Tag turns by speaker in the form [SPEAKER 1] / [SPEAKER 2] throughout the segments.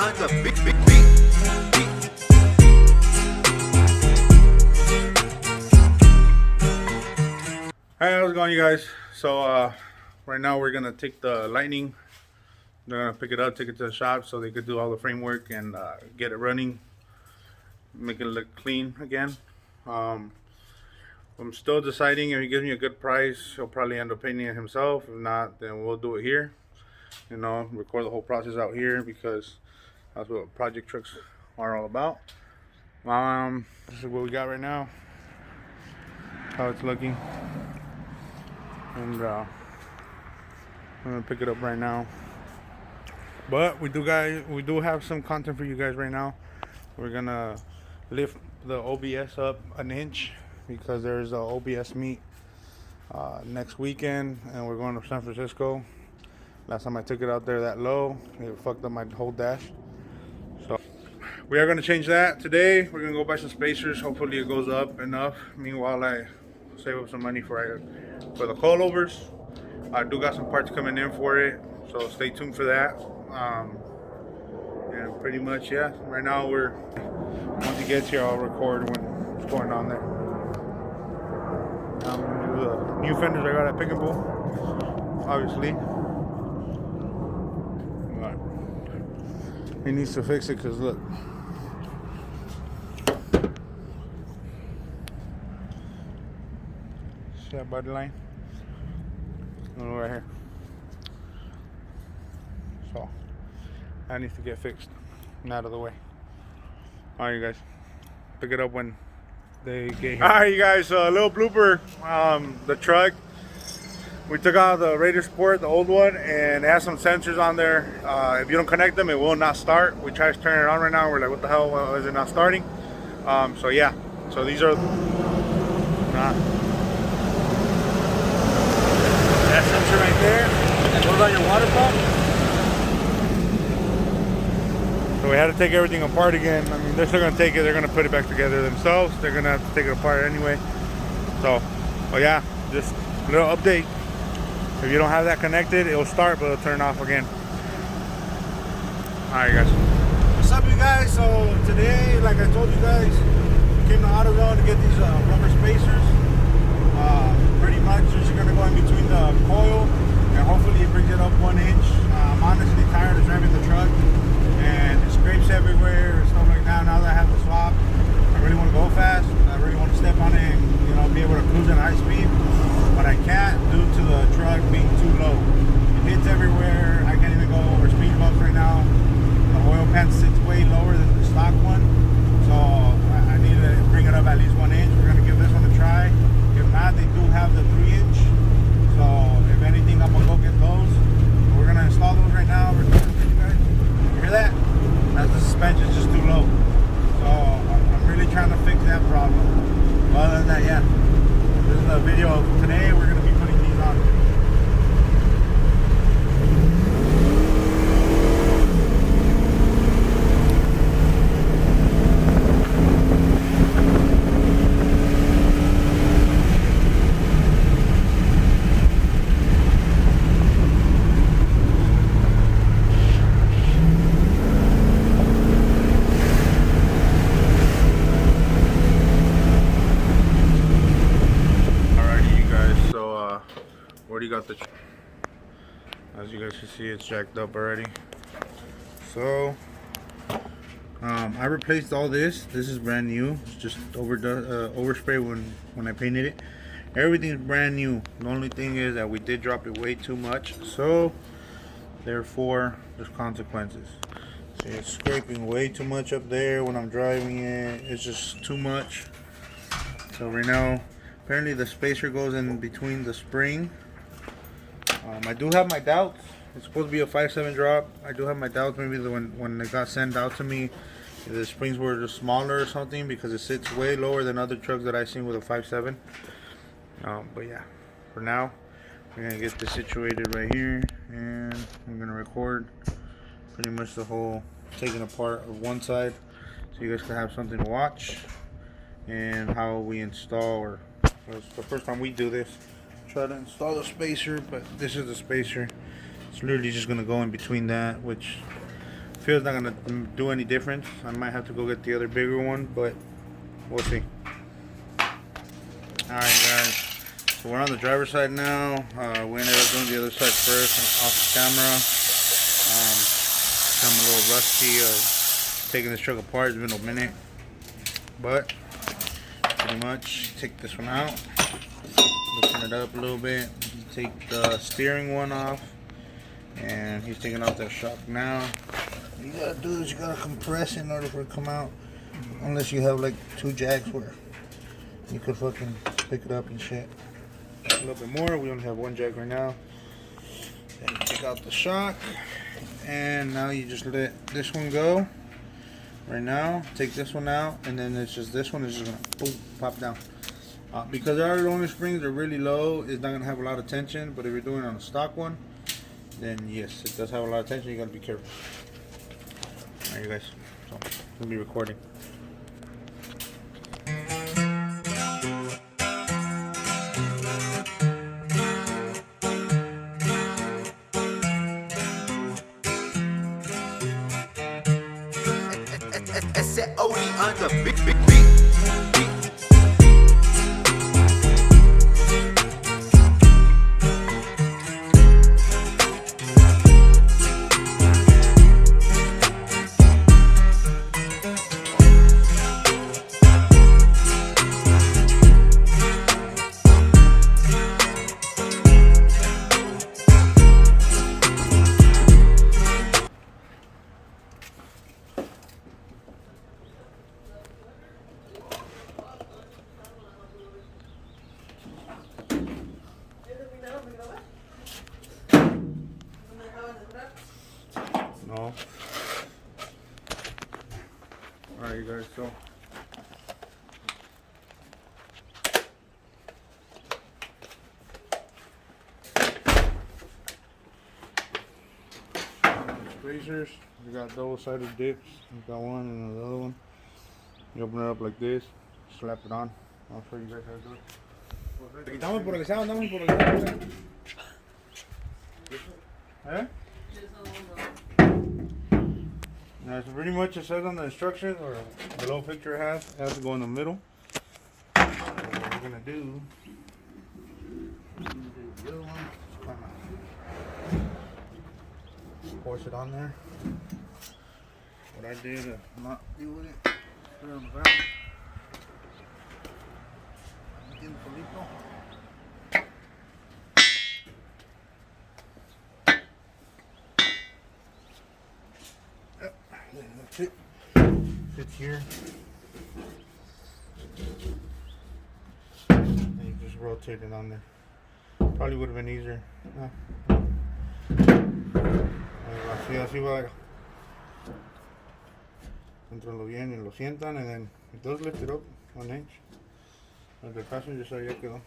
[SPEAKER 1] behind the beat.
[SPEAKER 2] Hi, how's it going, you guys? So right now we're gonna take the Lightning. They're gonna pick it up, take it to the shop so they could do all the framework and get it running, make it look clean again. Um, I'm still deciding. If he gives me a good price, he'll probably end up painting it himself. If not, then we'll do it here. You know, record the whole process out here because that's what project trucks are all about. This is what we got right now. How it's looking, and I'm gonna pick it up right now. But we do have some content for you guys right now. We're gonna lift the OBS up an inch because there's a OBS meet next weekend, and we're going to San Francisco. Last time I took it out there that low, it fucked up my whole dash. So we are gonna change that today. We're gonna go buy some spacers. Hopefully it goes up enough. Meanwhile, I save up some money for the coilovers. I do got some parts coming in for it, so stay tuned for that. And pretty much, yeah. Right now once he gets here, I'll record what's going on there. The new fenders I got at Pick and Pull, obviously. But he needs to fix it because look. See that body line? Right here. So that needs to get fixed and out of the way. Alright, you guys, pick it up when they get here. Alright, you guys, a little blooper. The truck, we took out the Raider Sport, the old one, and it has some sensors on there. If you don't connect them, it will not start. We tried to turn it on right now. We're like, what the hell, why is it not starting? So yeah, so these are that sensor right there that goes on your water pump. So we had to take everything apart again. I mean, they're still gonna take it. They're gonna put it back together themselves. They're gonna have to take it apart anyway. So, oh yeah, just a little update. If you don't have that connected, it'll start, but it'll turn off again. All right, guys. What's up, you guys? So today, like I told you guys, we came to AutoZone to get these rubber spacers. Pretty much just gonna go in between the coil, and hopefully it brings it up 1 inch. I'm honestly tired of driving the truck, and it scrapes everywhere and stuff like that. Now that I have to swap, I really want to go fast. I really want to step on it and, you know, be able to cruise at high speed, but I can't due to the truck being too low. It hits everywhere. I can't even go over speed bumps right now. The oil pan sits way lower than the stock one, so I need to bring it up at least 1 inch. We're gonna give this one a try. If not, they do have the 3 inch, so if anything, I'm gonna go get those. We're gonna install those right now. You guys, you hear that? That's the suspension, just too low. So I'm really trying to fix that problem. But other than that, yeah, this is the video of today. We're gonna be putting these on. Already got the, as you guys can see, it's jacked up already. So I replaced all this. This is brand new. It's just overspray when I painted it. Everything's brand new. The only thing is that we did drop it way too much, so therefore there's consequences. See, it's scraping way too much up there when I'm driving it. It's just too much. So right now, apparently the spacer goes in between the spring. I do have my doubts. It's supposed to be a 5.7 drop. I do have my doubts. Maybe when it got sent out to me, the springs were just smaller or something, because it sits way lower than other trucks that I've seen with a 5.7. But yeah, for now, we're gonna get this situated right here, and I'm gonna record pretty much the whole taking apart of one side, so you guys can have something to watch, and how we install, or it's the first time we do this. Try to install the spacer, but this is the spacer. It's literally just gonna go in between that, which feel it's not gonna do any difference. I might have to go get the other bigger one, but we'll see. Alright guys, so we're on the driver's side now. We ended up doing the other side first off camera. I'm a little rusty taking this truck apart. It's been a minute, but pretty much take this one out, loosen it up a little bit, take the steering one off, and he's taking off that shock now. What you gotta do is you gotta compress in order for it to come out, unless you have like 2 jacks where you could fucking pick it up and shit. A little bit more. We only have 1 jack right now. Then you take out the shock, and now you just let this one go. Right now, take this one out, and then it's just this one is just gonna boom, pop down. Because our only springs are really low, it's not gonna have a lot of tension. But if you're doing it on a stock one, then yes, it does have a lot of tension. You gotta be careful. Alright, you guys. So, I'm gonna be recording.
[SPEAKER 1] On the big beat.
[SPEAKER 2] No. Alright, you guys, so spacers, you got double-sided dips. You got one and the other one. You open it up like this, slap it on. I'll show you guys how to do it. Quitamos por lo que sea, andamos por lo que sea. ¿Eh? Now, so pretty much it says on the instructions, or the little picture it has to go in the middle. So what we're gonna do, force it on there. What I did to not deal with it, put it on the ground. That's it. Fits here. And you just rotate it on there. Probably would have been easier. Así va. Entrenlo bien y lo sientan, and then it does lift it up 1 inch. The passenger side ya quedó.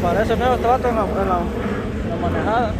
[SPEAKER 3] Parece nuevo este vato en la manejada.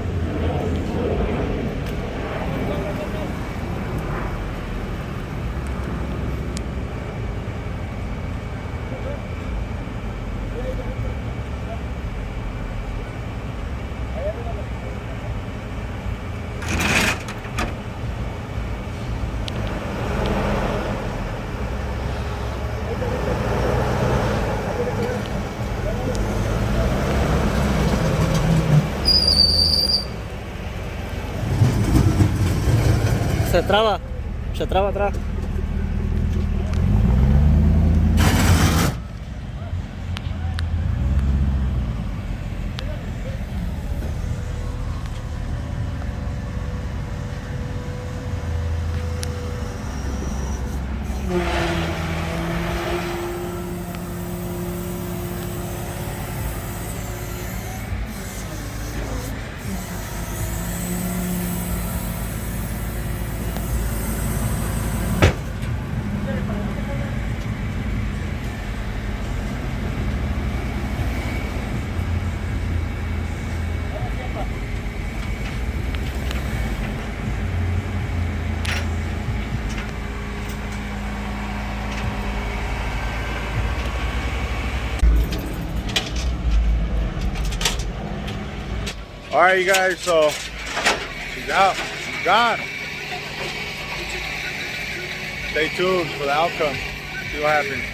[SPEAKER 3] Se traba atrás.
[SPEAKER 2] All right, you guys. So she's out. She's gone. Stay tuned for the outcome. See what happens.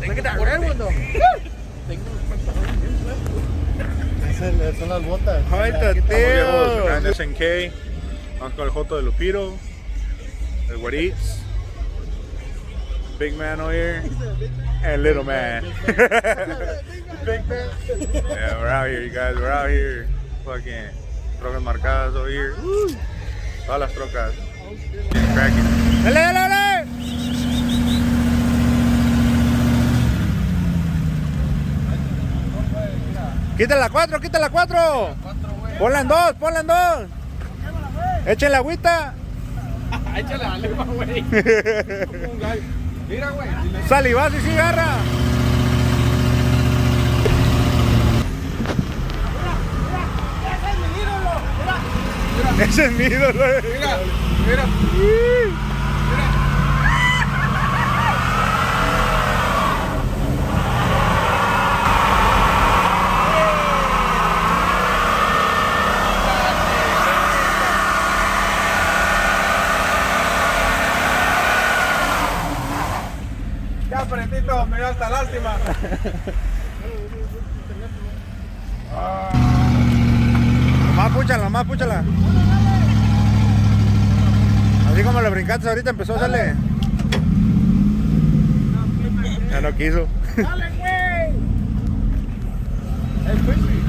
[SPEAKER 3] Look at that red one though. Son las botas.
[SPEAKER 2] Ay, tateo. Grande SNK. Vamos con el Joto de Lupiro. El Guaritz. Big man over here. And little man.
[SPEAKER 3] Big man.
[SPEAKER 2] Yeah, we're out here, you guys. We're out here. Fucking trocas marcadas over here. Todas las trocas. Cracking. ¡Dale, dale, dale! Quita la 4, quita la 4. Ponla en 2, ponla en 2. Échale agüita.
[SPEAKER 3] Échale la lima, güey. Mira, güey.
[SPEAKER 2] Salivas y cigarra. Ese es mi ídolo.
[SPEAKER 3] Mira, mira. Ya, Paretito, me dio hasta lástima.
[SPEAKER 2] Nomás púchala. Así como le brincaste ahorita empezó a salir. Ya no quiso.
[SPEAKER 3] ¡Dale, güey! Es frisbee.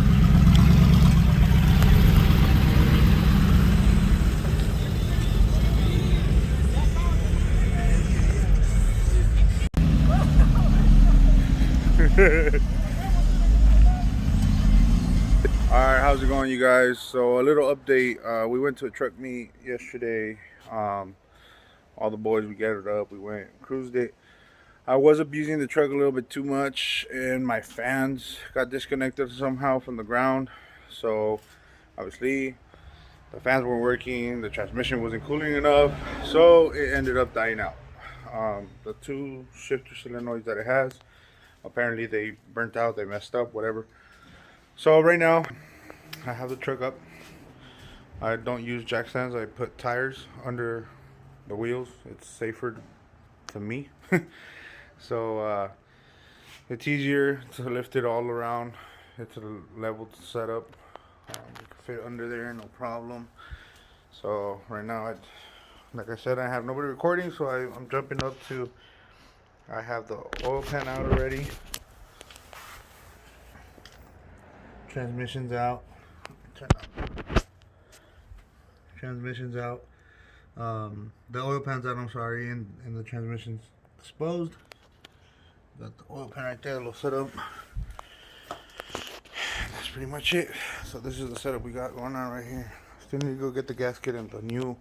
[SPEAKER 2] Alright, how's it going, you guys? So a little update. We went to a truck meet yesterday. All the boys, we gathered up, we went and cruised it. I was abusing the truck a little bit too much, and my fans got disconnected somehow from the ground. So obviously the fans weren't working, the transmission wasn't cooling enough, so it ended up dying out. The 2 shifter solenoids that it has, apparently they burnt out, they messed up, whatever. So right now I have the truck up. I don't use jack stands. I put tires under the wheels. It's safer to me. So it's easier to lift it all around. It's a level setup. You can fit under there, no problem. So right now, like I said, I have nobody recording, so I'm jumping up to. I have the oil pan out already. Transmission's out. Transmission's out. The oil pan's out, I'm sorry, and the transmission's exposed. Got the oil pan right there, a little setup. That's pretty much it. So this is the setup we got going on right here. Still need to go get the gasket and the new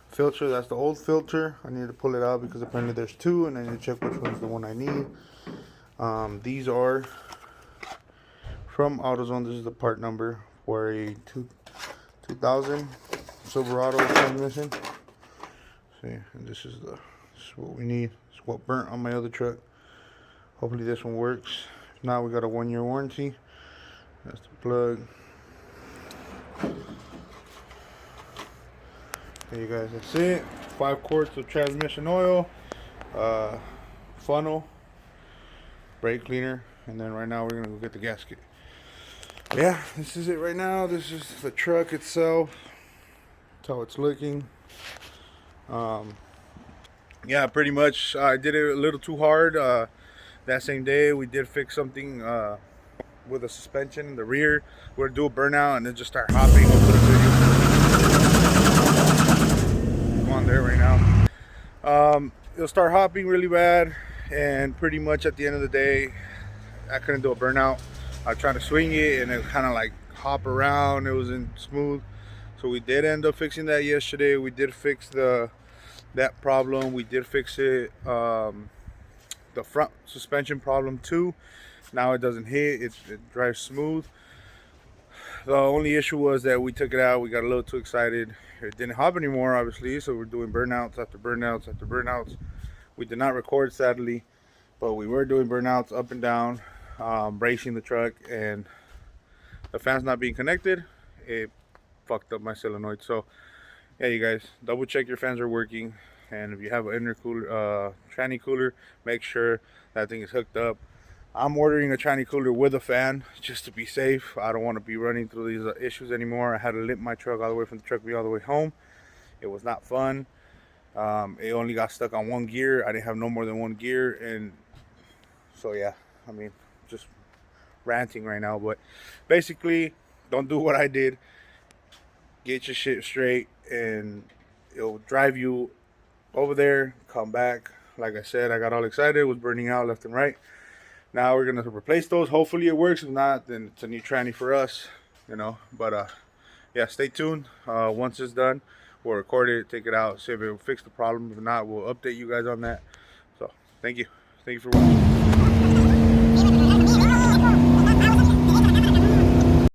[SPEAKER 2] filter. That's the old filter. I need to pull it out because apparently there's 2, and I need to check which one's the one I need. These are from AutoZone. This is the part number for a 2000 Silverado transmission. See, and this is what we need. It's what burnt on my other truck. Hopefully this one works. If not, we got a 1-year warranty. That's the plug. Okay, you guys, that's it. 5 quarts of transmission oil, funnel, brake cleaner, and then right now we're gonna go get the gasket. Yeah, this is it right now. This is the truck itself. That's how it's looking. Yeah, pretty much. I did it a little too hard. That same day, we did fix something with the suspension in the rear. We're gonna do a burnout and then just start hopping. We'll put a video on there right now. It'll start hopping really bad, and pretty much at the end of the day, I couldn't do a burnout. I tried to swing it and it kind of like hop around. It wasn't smooth, so we did end up fixing that yesterday. We did fix that problem. We did fix it. The front suspension problem too. Now it doesn't hit. It drives smooth. The only issue was that we took it out. We got a little too excited. It didn't hop anymore, obviously. So we're doing burnouts after burnouts after burnouts. We did not record, sadly, but we were doing burnouts up and down, bracing the truck, and the fans not being connected, it fucked up my solenoid. So yeah, you guys, double check your fans are working, and if you have an intercooler, tranny cooler, make sure that thing is hooked up. I'm ordering a tranny cooler with a fan just to be safe. I don't want to be running through these issues anymore. I had to limp my truck all the way from the truck all the way home. It was not fun. It only got stuck on one gear. I didn't have no more than one gear, and so yeah, I mean, just ranting right now, but basically, don't do what I did. Get your shit straight, and it'll drive you over there, come back. Like I said, I got all excited. It was burning out left and right. Now we're gonna replace those. Hopefully it works. If not, then it's a new tranny for us, you know. But yeah, stay tuned. Once it's done, we'll record it, take it out, see if it will fix the problem. If not, we'll update you guys on that. So thank you for watching.